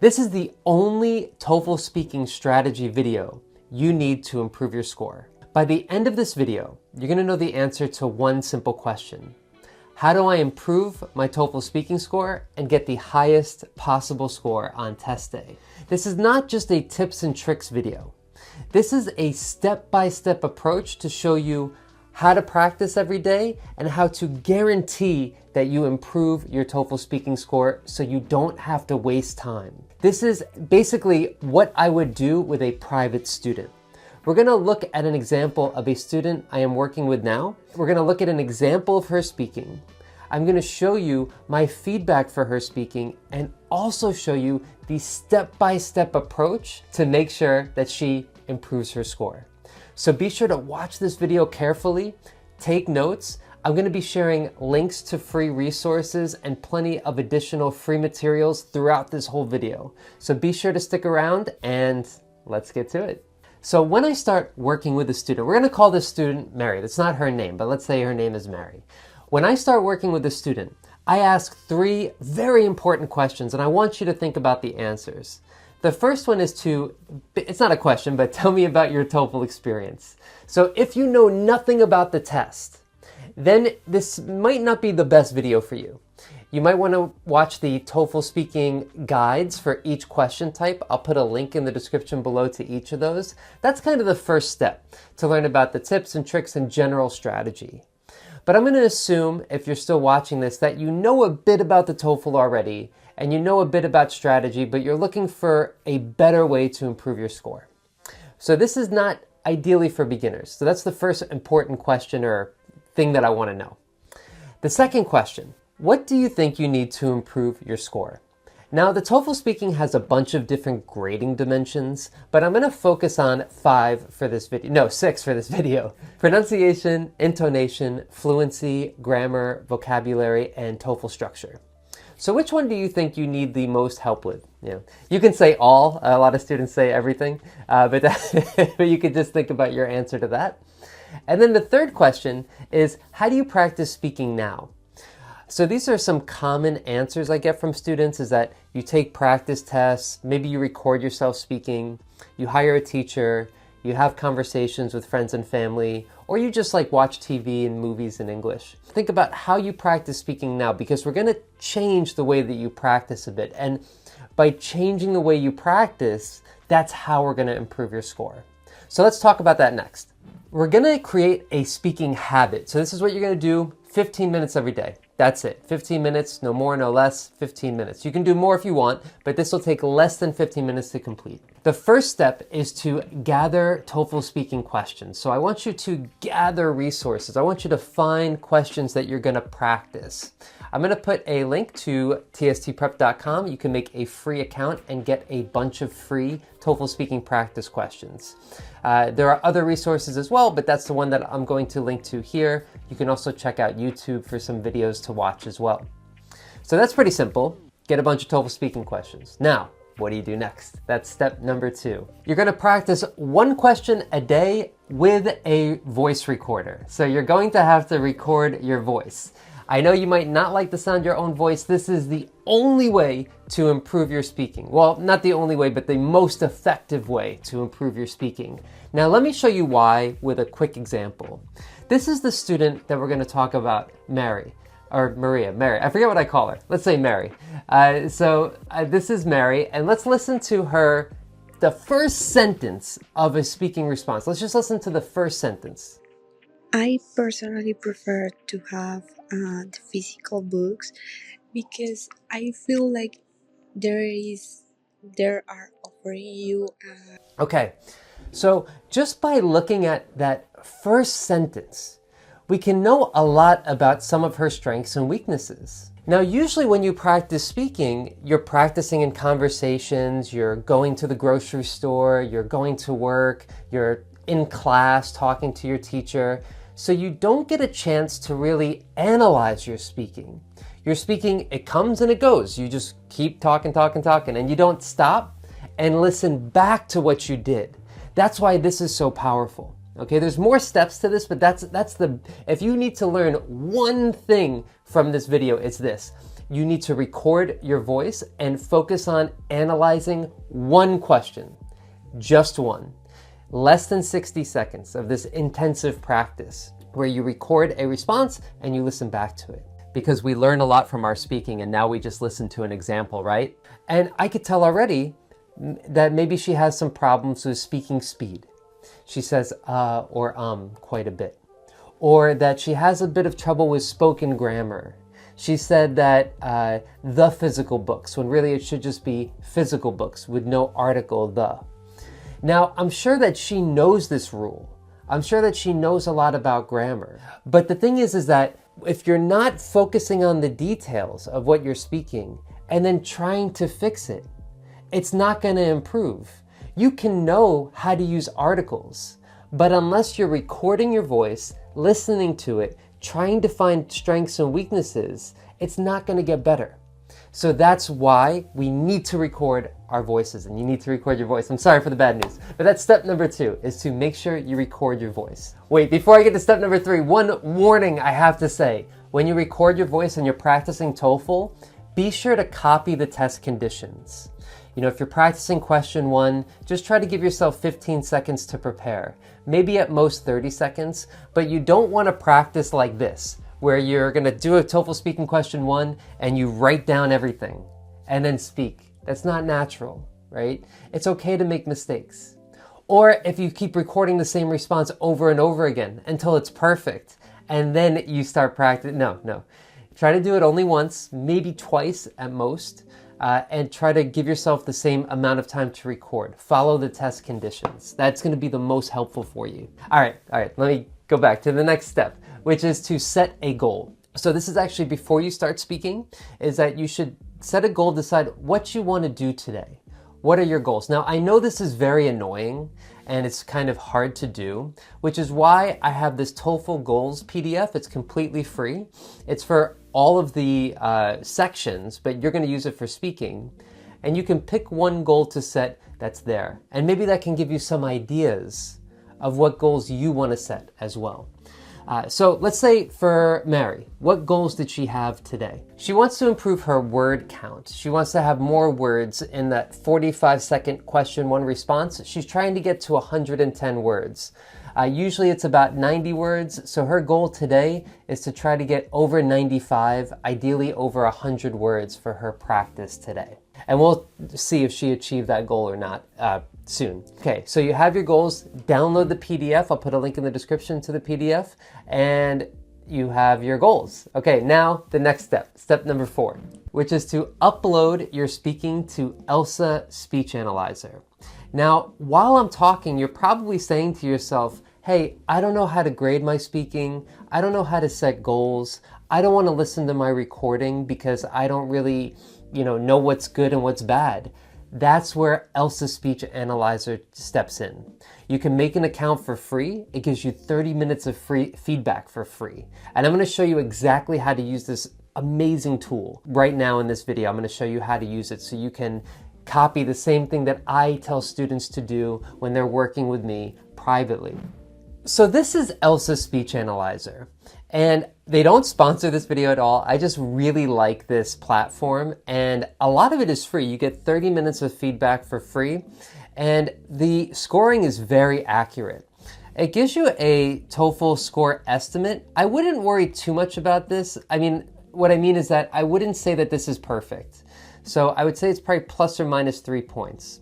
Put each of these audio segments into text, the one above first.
This is the only TOEFL speaking strategy video you need to improve your score. By the end of this video, you're going to know the answer to one simple question. How do I improve my TOEFL speaking score and get the highest possible score on test day? This is not just a tips and tricks video. This is a step-by-step approach to show you how to practice every day and how to guarantee that you improve your TOEFL speaking score so you don't have to waste time. This is basically what I would do with a private student. We're gonna look at an example of a student I am working with now. We're gonna look at an example of her speaking. I'm gonna show you my feedback for her speaking and also show you the step-by-step approach to make sure that she improves her score. So be sure to watch this video carefully, take notes. I'm gonna be sharing links to free resources and plenty of additional free materials throughout this whole video. So be sure to stick around and let's get to it. So when I start working with a student, we're gonna call this student Mary. That's not her name, but let's say her name is Mary. When I start working with a student, I ask 3 very important questions and I want you to think about the answers. The first one is it's not a question, but tell me about your TOEFL experience. So if you know nothing about the test, then this might not be the best video for you. You might want to watch the TOEFL speaking guides for each question type. I'll put a link in the description below to each of those. That's kind of the first step to learn about the tips and tricks and general strategy. But I'm going to assume, if you're still watching this, that you know a bit about the TOEFL already and you know a bit about strategy, but you're looking for a better way to improve your score. So this is not ideally for beginners. So that's the first important question or thing that I want to know. The second question, what do you think you need to improve your score? Now, the TOEFL speaking has a bunch of different grading dimensions, but I'm going to focus on 6 for this video. Pronunciation, intonation, fluency, grammar, vocabulary, and TOEFL structure. So which one do you think you need the most help with? You can say all. A lot of students say everything, but you could just think about your answer to that. And then the third question is, how do you practice speaking now? So these are some common answers I get from students, is that you take practice tests, maybe you record yourself speaking, you hire a teacher, you have conversations with friends and family, or you just watch TV and movies in English. Think about how you practice speaking now, because we're gonna change the way that you practice a bit. And by changing the way you practice, that's how we're gonna improve your score. So let's talk about that next. We're gonna create a speaking habit. So this is what you're gonna do 15 minutes every day. That's it. 15 minutes, no more, no less, 15 minutes. You can do more if you want, but this will take less than 15 minutes to complete. The first step is to gather TOEFL speaking questions. So I want you to gather resources. I want you to find questions that you're gonna practice. I'm gonna put a link to tstprep.com. You can make a free account and get a bunch of free TOEFL speaking practice questions. There are other resources as well, but that's the one that I'm going to link to here. You can also check out YouTube for some videos to watch as well. So that's pretty simple. Get a bunch of TOEFL speaking questions. Now, what do you do next? That's step number 2. You're gonna practice 1 question a day with a voice recorder. So you're going to have to record your voice. I know you might not like the sound of your own voice. This is the only way to improve your speaking. Well, not the only way, but the most effective way to improve your speaking. Now, let me show you why with a quick example. This is the student that we're going to talk about, Mary. Mary. I forget what I call her. Let's say Mary. This is Mary, and let's listen to the first sentence of a speaking response. Let's just listen to the first sentence. I personally prefer to have the physical books because I feel like there are offering you. Okay, so just by looking at that first sentence, we can know a lot about some of her strengths and weaknesses. Now, usually when you practice speaking, you're practicing in conversations, you're going to the grocery store, you're going to work, you're in class talking to your teacher. So you don't get a chance to really analyze your speaking. Your speaking, it comes and it goes. You just keep talking, and you don't stop and listen back to what you did. That's why this is so powerful. Okay, there's more steps to this, but if you need to learn one thing from this video, it's this. you need to record your voice and focus on analyzing one question, just one. Less than 60 seconds of this intensive practice where you record a response and you listen back to it. Because we learn a lot from our speaking and now we just listen to an example, right? And I could tell already that maybe she has some problems with speaking speed. She says or quite a bit. Or that she has a bit of trouble with spoken grammar. She said that the physical books, when really it should just be physical books with no article the. Now, I'm sure that she knows this rule. I'm sure that she knows a lot about grammar. But the thing is that if you're not focusing on the details of what you're speaking and then trying to fix it, it's not going to improve. You can know how to use articles, but unless you're recording your voice, listening to it, trying to find strengths and weaknesses, it's not going to get better. So that's why we need to record our voices, and you need to record your voice. I'm sorry for the bad news, but that's step number 2, is to make sure you record your voice. Wait, before I get to step number 3, one warning I have to say. When you record your voice and you're practicing TOEFL, be sure to copy the test conditions. You know, if you're practicing question 1, just try to give yourself 15 seconds to prepare. Maybe at most 30 seconds, but you don't want to practice like this, where you're going to do a TOEFL speaking question 1 and you write down everything and then speak. That's not natural, right? It's okay to make mistakes. Or if you keep recording the same response over and over again until it's perfect and then you start practicing. No. Try to do it only once, maybe twice at most. And try to give yourself the same amount of time to record. Follow the test conditions. That's going to be the most helpful for you. All right, let me go back to the next step, which is to set a goal. So this is actually before you start speaking, is that you should set a goal, decide what you want to do today. What are your goals? Now, I know this is very annoying and it's kind of hard to do, which is why I have this TOEFL Goals PDF. It's completely free. It's for all of the sections, but you're going to use it for speaking. And you can pick one goal to set that's there. And maybe that can give you some ideas of what goals you want to set as well. So let's say for Mary, what goals did she have today? She wants to improve her word count. She wants to have more words in that 45-second question 1 response. She's trying to get to 110 words. Usually it's about 90 words, so her goal today is to try to get over 95, ideally over 100 words for her practice today. And we'll see if she achieved that goal or not soon. Okay, so you have your goals. Download the PDF. I'll put a link in the description to the PDF. And you have your goals. Okay, now the next step number 4, which is to upload your speaking to ELSA Speech Analyzer. Now, while I'm talking, you're probably saying to yourself, hey, I don't know how to grade my speaking. I don't know how to set goals. I don't want to listen to my recording because I don't really, know what's good and what's bad. That's where ELSA Speech Analyzer steps in. You can make an account for free. It gives you 30 minutes of free feedback for free. And I'm going to show you exactly how to use this amazing tool. Right now in this video, I'm going to show you how to use it so you can copy the same thing that I tell students to do when they're working with me privately. So this is ELSA Speech Analyzer, and they don't sponsor this video at all. I just really like this platform, and a lot of it is free. You get 30 minutes of feedback for free, and the scoring is very accurate. It gives you a TOEFL score estimate. I wouldn't worry too much about this. What I mean is that I wouldn't say that this is perfect. So I would say it's probably plus or minus 3 points.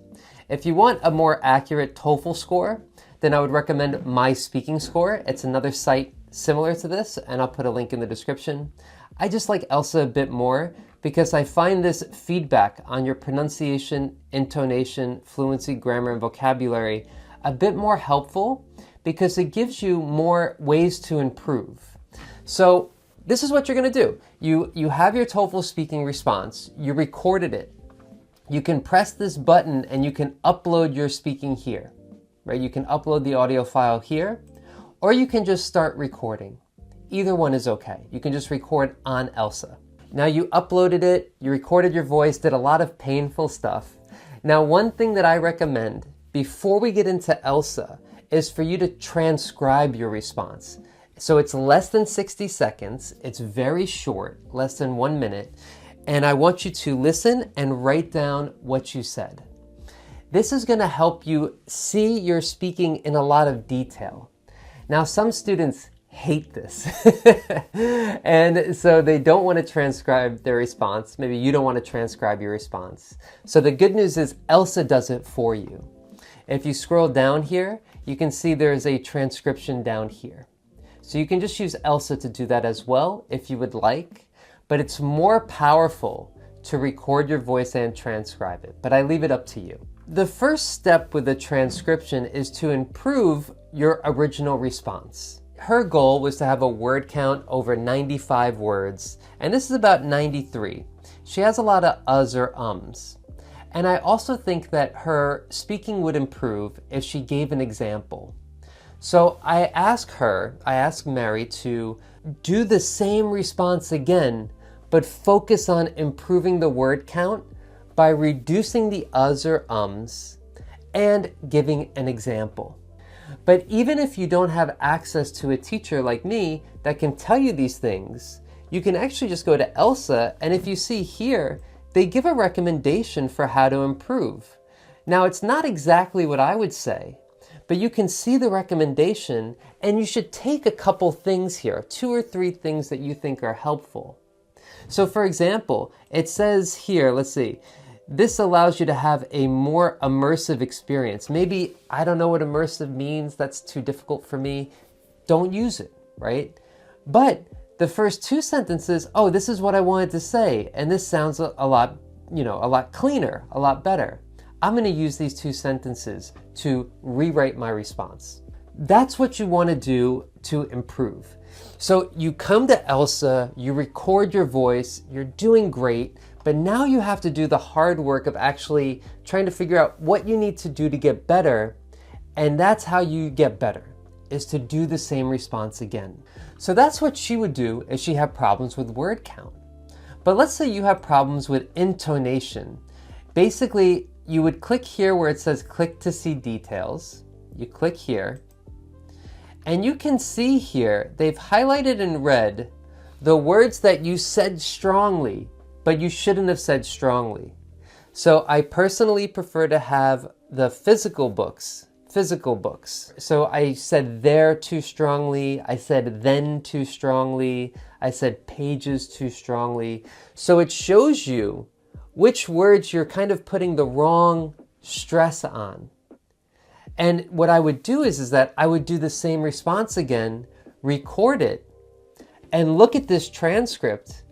If you want a more accurate TOEFL score, then I would recommend My Speaking Score. It's another site similar to this, and I'll put a link in the description. I just like ELSA a bit more because I find this feedback on your pronunciation, intonation, fluency, grammar, and vocabulary a bit more helpful because it gives you more ways to improve. So this is what you're going to do. You have your TOEFL speaking response. You recorded it. You can press this button and you can upload your speaking here. Right? You can upload the audio file here, or you can just start recording. Either one is okay. You can just record on ELSA. Now you uploaded it, you recorded your voice, did a lot of painful stuff. Now one thing that I recommend before we get into ELSA is for you to transcribe your response. So it's less than 60 seconds, it's very short, less than 1 minute, and I want you to listen and write down what you said. This is going to help you see your speaking in a lot of detail. Now, some students hate this, and so they don't want to transcribe their response. Maybe you don't want to transcribe your response. So the good news is Elsa does it for you. If you scroll down here, you can see there's a transcription down here. So you can just use Elsa to do that as well if you would like, but it's more powerful to record your voice and transcribe it, but I leave it up to you. The first step with the transcription is to improve your original response. Her goal was to have a word count over 95 words, and this is about 93. She has a lot of uhs or ums. And I also think that her speaking would improve if she gave an example. So I asked Mary to do the same response again, but focus on improving the word count by reducing the uhs or ums and giving an example. But even if you don't have access to a teacher like me that can tell you these things, you can actually just go to Elsa, and if you see here, they give a recommendation for how to improve. Now, it's not exactly what I would say, but you can see the recommendation, and you should take a couple things here, 2 or 3 things that you think are helpful. So for example, it says here, let's see, this allows you to have a more immersive experience. Maybe, I don't know what immersive means, that's too difficult for me. Don't use it, right? But the first 2 sentences, oh, this is what I wanted to say, and this sounds a lot cleaner, a lot better. I'm going to use these 2 sentences to rewrite my response. That's what you want to do to improve. So you come to Elsa, you record your voice, you're doing great, but now you have to do the hard work of actually trying to figure out what you need to do to get better, and that's how you get better, is to do the same response again. So that's what she would do if she had problems with word count. But let's say you have problems with intonation. Basically, you would click here where it says click to see details. You click here, and you can see here, they've highlighted in red the words that you said strongly, but you shouldn't have said strongly. So I personally prefer to have the physical books. So I said there too strongly, I said then too strongly, I said pages too strongly. So it shows you which words you're kind of putting the wrong stress on. And what I would do is that I would do the same response again, record it, and look at this transcript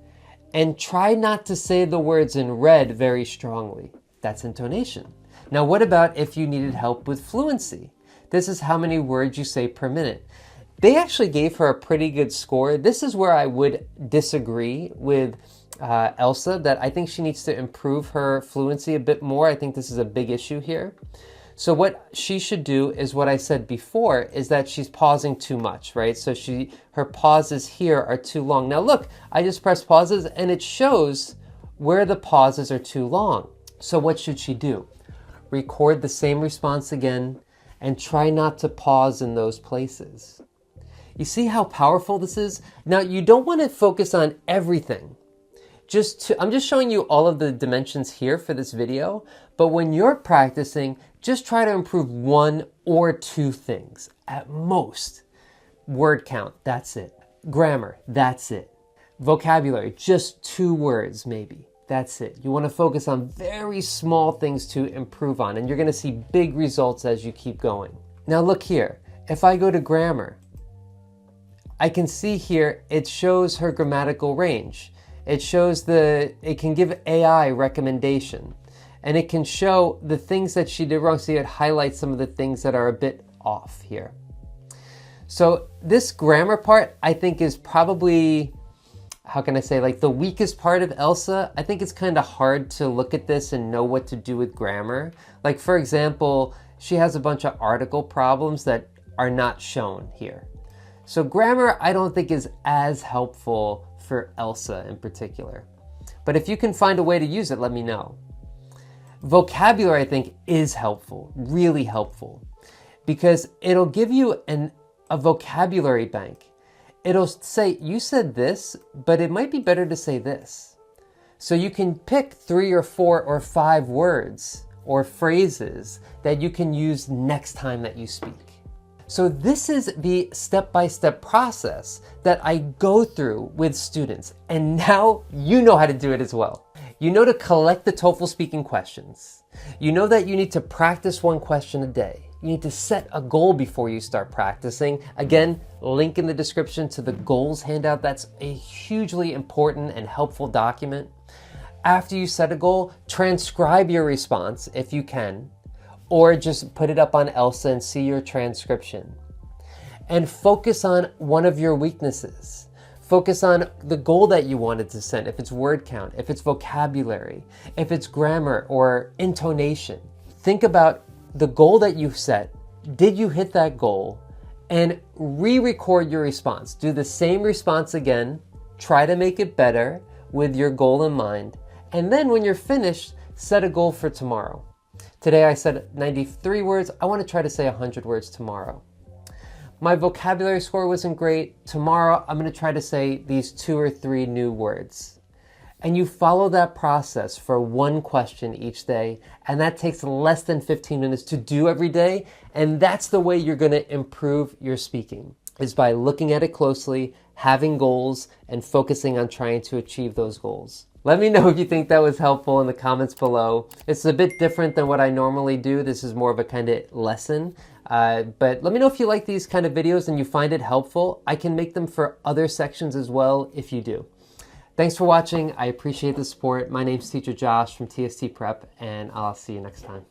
and try not to say the words in red very strongly. That's intonation. Now, what about if you needed help with fluency? This is how many words you say per minute. They actually gave her a pretty good score. This is where I would disagree with Elsa, that I think she needs to improve her fluency a bit more. I think this is a big issue here. So what she should do is what I said before, is that she's pausing too much, right? So her pauses here are too long. Now look, I just pressed pauses and it shows where the pauses are too long. So what should she do? Record the same response again and try not to pause in those places. You see how powerful this is? Now you don't want to focus on everything. I'm just showing you all of the dimensions here for this video, but when you're practicing, just try to improve 1 or 2 things at most. Word count, that's it. Grammar, that's it. Vocabulary, just 2 words maybe. That's it. You want to focus on very small things to improve on, and you're going to see big results as you keep going. Now look here. If I go to grammar, I can see here it shows her grammatical range. It can give AI recommendation, and it can show the things that she did wrong. So it highlights some of the things that are a bit off here. So this grammar part, I think, is probably, how can I say, like the weakest part of Elsa. I think it's kind of hard to look at this and know what to do with grammar. Like, for example, she has a bunch of article problems that are not shown here. So grammar, I don't think, is as helpful for Elsa in particular. But if you can find a way to use it, let me know. Vocabulary, I think, is helpful, really helpful, because it'll give you a vocabulary bank. It'll say, you said this, but it might be better to say this. So you can pick 3 or 4 or 5 words or phrases that you can use next time that you speak. So this is the step-by-step process that I go through with students, and now you know how to do it as well. You know to collect the TOEFL speaking questions. You know that you need to practice 1 question a day. You need to set a goal before you start practicing. Again, link in the description to the goals handout. That's a hugely important and helpful document. After you set a goal, transcribe your response if you can, or just put it up on ELSA and see your transcription. And focus on one of your weaknesses. Focus on the goal that you wanted to set, if it's word count, if it's vocabulary, if it's grammar or intonation. Think about the goal that you set. Did you hit that goal? And re-record your response. Do the same response again. Try to make it better with your goal in mind. And then when you're finished, set a goal for tomorrow. Today I said 93 words. I want to try to say 100 words tomorrow. My vocabulary score wasn't great. Tomorrow I'm going to try to say these 2 or 3 new words. And you follow that process for 1 question each day, and that takes less than 15 minutes to do every day, and that's the way you're going to improve your speaking, is by looking at it closely, having goals, and focusing on trying to achieve those goals. Let me know if you think that was helpful in the comments below. It's a bit different than what I normally do. This is more of a kind of lesson. But let me know if you like these kind of videos and you find it helpful. I can make them for other sections as well if you do. Thanks for watching. I appreciate the support. My name's Teacher Josh from TST Prep, and I'll see you next time.